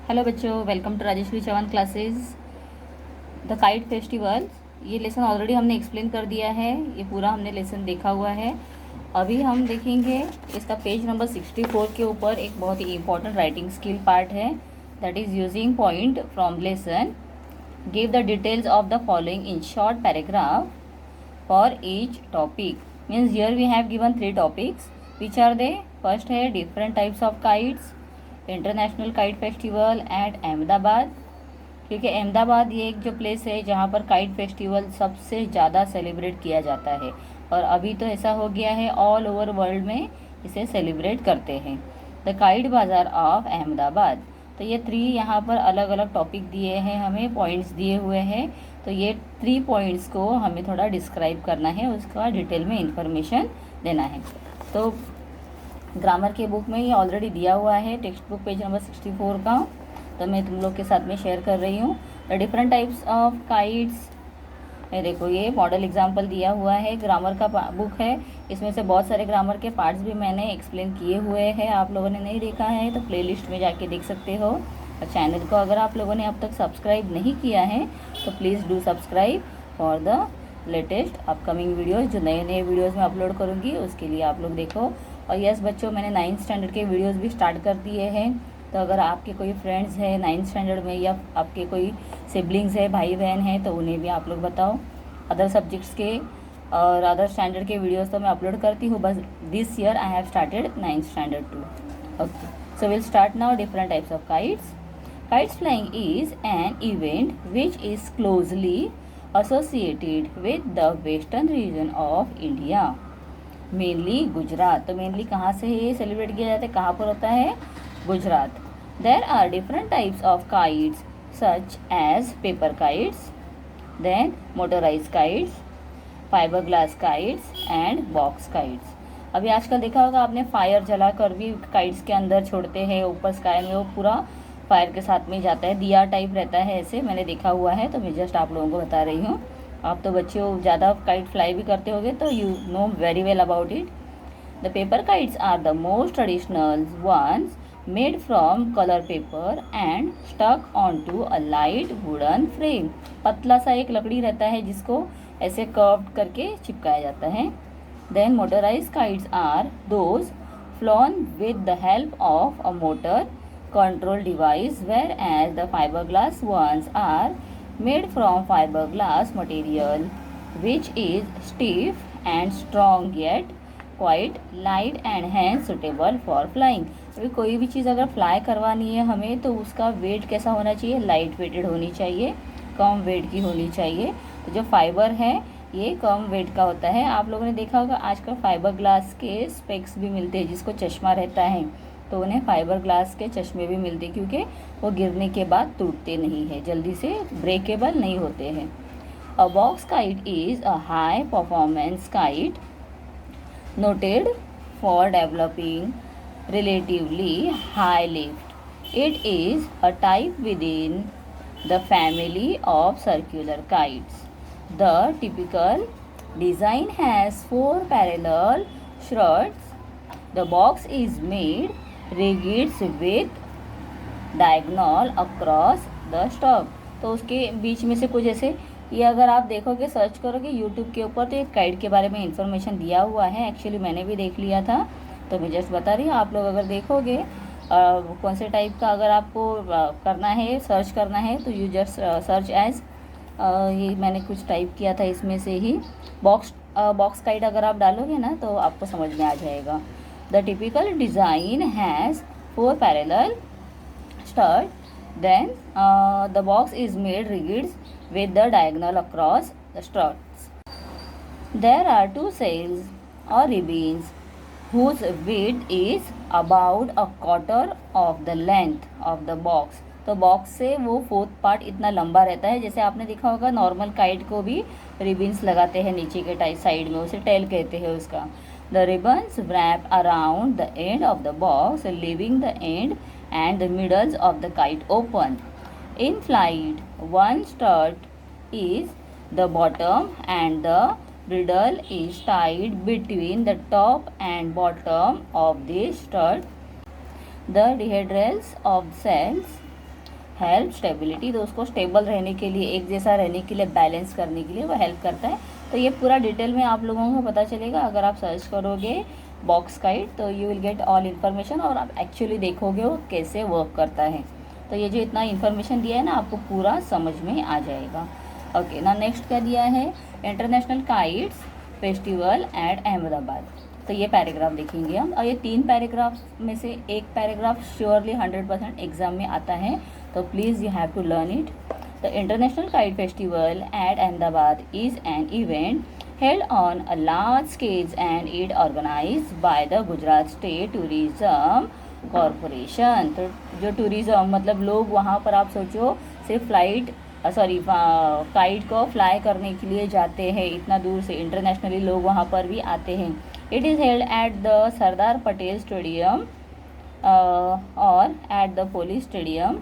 Hello बच्चों, welcome to Rajeshwari Chauhan classes. The kite festival, ये lesson already हमने एक्सप्लेन कर दिया है। ये पूरा हमने लेसन देखा हुआ है। अभी हम देखेंगे इसका पेज नंबर 64 के ऊपर एक बहुत ही इंपॉर्टेंट राइटिंग स्किल पार्ट है, that is using point from lesson. Give the details of the following in short paragraph for each topic. Means here we have given 3 topics, which are they? First है different types of kites, international kite festival at Ahmedabad, क्योंकि अहमदाबाद ये एक जो place है जहाँ पर kite festival सबसे ज़्यादा सेलिब्रेट किया जाता है, और अभी तो ऐसा हो गया है ऑल ओवर वर्ल्ड में इसे सेलिब्रेट करते हैं। द काइट बाज़ार ऑफ अहमदाबाद, तो ये 3 यहाँ पर अलग अलग टॉपिक दिए हैं, हमें पॉइंट्स दिए हुए हैं। तो ये 3 पॉइंट्स को हमें थोड़ा डिस्क्राइब करना है, उसका डिटेल में इंफॉर्मेशन देना है। तो ग्रामर के बुक में ये ऑलरेडी दिया हुआ है, टेक्स्ट बुक पेज नंबर 64 का, तो मैं तुम लोग के साथ में शेयर कर रही हूँ। The different types of kites, ये देखो ये मॉडल एग्जाम्पल दिया हुआ है, ग्रामर का बुक है। इसमें से बहुत सारे ग्रामर के पार्ट्स भी मैंने एक्सप्लेन किए हुए हैं, आप लोगों ने नहीं देखा है तो प्लेलिस्ट में जाके देख सकते हो। और चैनल को अगर आप लोगों ने अब तक सब्सक्राइब नहीं किया है तो please do subscribe for the latest upcoming videos. जो नए नए वीडियोज़ मैं अपलोड करूँगी उसके लिए आप लोग देखो। और यस बच्चों, मैंने 9th स्टैंडर्ड के वीडियोस भी स्टार्ट कर दिए हैं, तो अगर आपके कोई फ्रेंड्स हैं 9th स्टैंडर्ड में या आपके कोई सिबलिंग्स है, भाई बहन हैं, तो उन्हें भी आप लोग बताओ। अदर सब्जेक्ट्स के और अदर स्टैंडर्ड के वीडियोस तो मैं अपलोड करती हूँ, बस this year I have started 9th standard too. Okay, so will start now different types of kites. Kites flying is an event which is closely associated with the western region of India, mainly Gujarat. तो mainly कहाँ से ये celebrate किया जाता है, कहाँ पर होता है? Gujarat. There are different types of kites such as paper kites, then motorise kites, fibre glass kites and box kites. अभी आजकल देखा होगा आपने, फायर जला कर भी काइट्स के अंदर छोड़ते हैं ऊपर स्काई में, वो पूरा फायर के साथ में जाता है, दिया टाइप रहता है, ऐसे मैंने देखा हुआ है, तो मैं जस्ट आप लोगों को बता रही हूँ। आप तो बच्चों ज़्यादा काइट फ्लाई भी करते होगे तो you know very well about it. The paper kites are the most traditional ones made from colour paper and stuck on to a light wooden frame. पतला सा एक लकड़ी रहता है जिसको ऐसे कर्व करके चिपकाया जाता है। Then motorise kites are those flown with the help of a motor control device, whereas the fiberglass ones are made from fiberglass material which is stiff and strong yet quite light and hence suitable for flying। अभी कोई भी चीज़ अगर fly करवानी है हमें तो उसका wait कैसा होना चाहिए? लाइट वेटेड होनी चाहिए, कम वेट की होनी चाहिए। तो जो फाइबर है ये कम वेट का होता है। आप लोगों ने देखा होगा आजकल फाइबर ग्लास के स्पेक्स भी मिलते हैं, जिसको चश्मा रहता है तो उन्हें फाइबर ग्लास के चश्मे भी मिलते हैं, क्योंकि वो गिरने के बाद टूटते नहीं है, जल्दी से ब्रेकेबल नहीं होते हैं। अ box kite is a high performance kite noted for developing relatively high lift. It is a type within the family of circular kites. The typical design has 4 parallel struts. The box is made rigid with diagonal across the stalk. तो उसके बीच में से कुछ ऐसे, ये अगर आप देखोगे सर्च करोगे यूट्यूब के ऊपर तो एक काइट के बारे में इंफॉर्मेशन दिया हुआ है। एक्चुअली मैंने भी देख लिया था, तो मैं जस्ट बता रही हूँ। आप लोग अगर देखोगे कौन से टाइप का अगर आपको करना है, सर्च करना है, तो यू जस्ट सर्च एज, ये मैंने कुछ टाइप किया था इसमें से ही, बॉक्स काइट अगर आप डालोगे ना तो आपको समझ में आ जाएगा। The typical design has 4 parallel stud, then the box is made rigid with the diagonal across the struts. There are 2 sails or ribbons whose width is about a quarter of the length of the box. तो box से वो 4th part इतना लंबा रहता है। जैसे आपने देखा होगा नॉर्मल काइट को भी रिबन्स लगाते हैं नीचे के साइड में, उसे टेल कहते हैं उसका। The ribbons wrap around the end of the box, leaving the end and the middles of the kite open. In flight, one strut is the bottom and the bridle is tied between the top and bottom of the strut. The headrails of sails help stability, तो उसको stable रहने के लिए, एक जैसा रहने के लिए, बैलेंस करने के लिए वो हेल्प करता है। तो ये पूरा डिटेल में आप लोगों को पता चलेगा अगर आप सर्च करोगे बॉक्स काइट, तो you will get all information और आप एक्चुअली देखोगे वो कैसे वर्क करता है। तो ये जो इतना इन्फॉर्मेशन दिया है ना, आपको पूरा समझ में आ जाएगा। ओके ना, नेक्स्ट क्या दिया है, international kites festival at Ahmedabad. तो ये पैराग्राफ देखेंगे हम, और ये 3 पैराग्राफ में से एक पैराग्राफ श्योरली 100% एग्जाम में आता है, तो please you have to learn it. The international kite festival at Ahmedabad is an event held on a large scale and it organized by the Gujarat State Tourism Corporation। तो जो tourism मतलब लोग वहाँ पर, आप सोचो सिर्फ काइट को फ्लाई करने के लिए जाते हैं इतना दूर से, इंटरनेशनली लोग वहाँ पर भी आते हैं। It is held at the Sardar Patel stadium और at the police stadium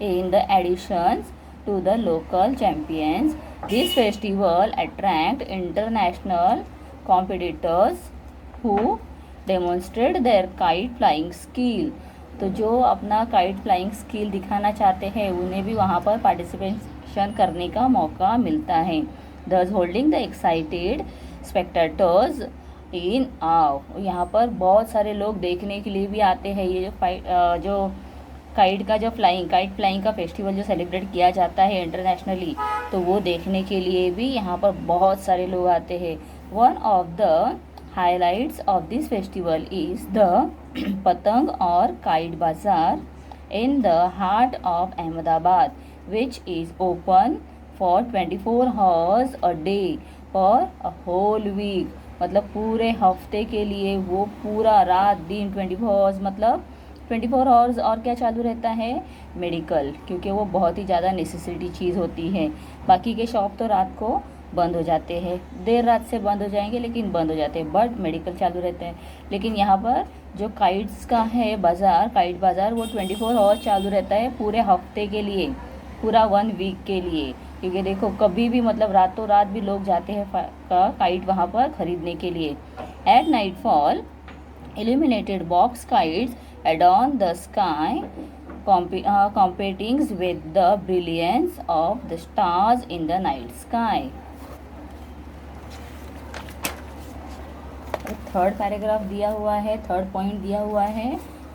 in the additions to the local champions. This festival attract international competitors who demonstrate their kite flying skill। तो जो अपना काइट फ्लाइंग स्किल दिखाना चाहते हैं उन्हें भी वहाँ पर पार्टिसिपेशन करने का मौका मिलता है। thus holding the excited spectators in awe, यहाँ पर बहुत सारे लोग देखने के लिए भी आते हैं। ये जो काइट फ्लाइंग का फेस्टिवल जो सेलिब्रेट किया जाता है इंटरनेशनली, तो वो देखने के लिए भी यहाँ पर बहुत सारे लोग आते हैं। One of the highlights of this festival is the patang और kite bazaar in the heart of Ahmedabad which is open for 24 hours a day for a whole week. मतलब पूरे हफ्ते के लिए वो पूरा रात दिन 24 hours, मतलब 24 hours और क्या चालू रहता है, मेडिकल, क्योंकि वो बहुत ही ज़्यादा नेसेसिटी चीज़ होती है। बाकी के शॉप तो रात को बंद हो जाते हैं, देर रात से बंद हो जाएंगे लेकिन बंद हो जाते हैं, बट मेडिकल चालू रहते हैं। लेकिन यहाँ पर जो काइट्स का है बाज़ार, काइट बाज़ार, वो 24 hours चालू रहता है पूरे हफ्ते के लिए, पूरा 1 week के लिए। क्योंकि देखो कभी भी, मतलब रातों रात भी लोग जाते हैं काइट वहाँ पर ख़रीदने के लिए। At night fall illuminated box kites adorn the sky, competing with the brilliance of the stars in the night sky। Third paragraph दिया हुआ है, थर्ड पॉइंट दिया हुआ है,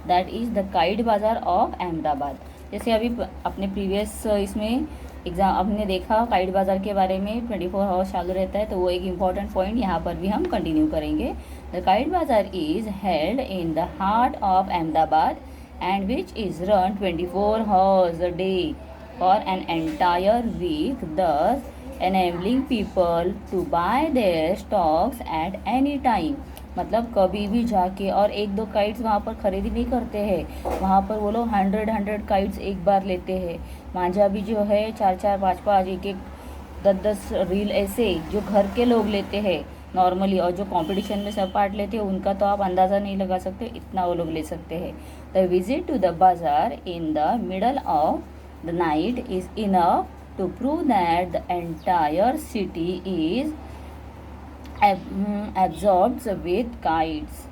दैट इज़ द काइट बाज़ार ऑफ अहमदाबाद। जैसे अभी अपने प्रीवियस इसमें एग्ज़ाम आपने देखा काइट बाज़ार के बारे में 24 hours चालू रहता है, तो वो एक इम्पॉर्टेंट पॉइंट यहाँ पर भी हम कंटिन्यू करेंगे। The kite bazaar is held in the heart of Ahmedabad and which is run 24 hours a day for an entire week, thus enabling people to buy their stocks at any time। मतलब कभी भी जाके, और 1-2 kites वहाँ पर ख़रीदी नहीं करते हैं, वहाँ पर वो लोग 100 काइट्स एक बार लेते हैं। मांझा भी जो है 4-4, 5-5, 1-1, 10-10 रील ऐसे जो घर के लोग लेते हैं नॉर्मली, और जो कंपटीशन में सब पार्ट लेते हैं उनका तो आप अंदाज़ा नहीं लगा सकते, इतना वो लोग ले सकते हैं। द विजिट टू द बाज़ार in the middle of the night is enough to prove that the entire city is absorbed with kites।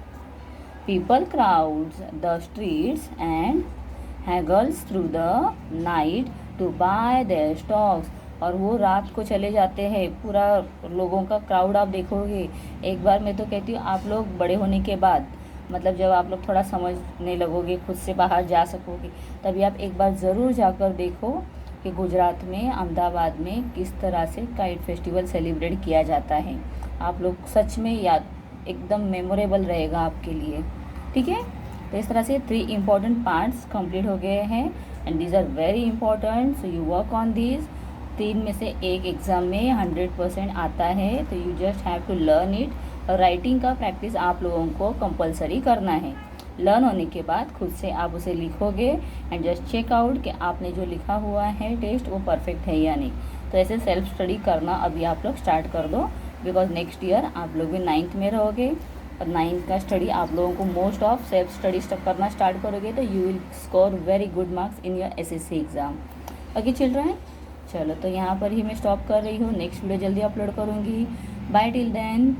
People crowds the streets and haggles through the night to buy their stocks। और वो रात को चले जाते हैं, पूरा लोगों का क्राउड आप देखोगे। एक बार मैं तो कहती हूँ आप लोग बड़े होने के बाद, मतलब जब आप लोग थोड़ा समझने लगोगे, खुद से बाहर जा सकोगे, तभी आप एक बार ज़रूर जाकर देखो कि गुजरात में, अहमदाबाद में किस तरह से काइट फेस्टिवल सेलिब्रेट किया जाता है। आप लोग सच में याद, एकदम मेमोरेबल रहेगा आपके लिए, ठीक है। तो इस तरह से 3 इम्पॉर्टेंट पार्ट्स कंप्लीट हो गए हैं and these are very important, so you work on this. 3 में से एक एग्ज़ाम में 100% आता है, तो you just have to learn it. और राइटिंग का प्रैक्टिस आप लोगों को कंपलसरी करना है। लर्न होने के बाद खुद से आप उसे लिखोगे एंड जस्ट चेक आउट कि आपने जो लिखा हुआ है टेस्ट वो परफेक्ट है या नहीं। तो ऐसे सेल्फ स्टडी करना अभी आप लोग स्टार्ट कर दो, बिकॉज नेक्स्ट ईयर आप लोग भी 9th में रहोगे और 9th का स्टडी आप लोगों को मोस्ट ऑफ सेल्फ स्टडी करना स्टार्ट करोगे, तो you will score very good marks in your SSC exam. Okay children, चलो तो यहाँ पर ही मैं स्टॉप कर रही हूँ, नेक्स्ट वीडियो जल्दी अपलोड करूँगी। Bye till then.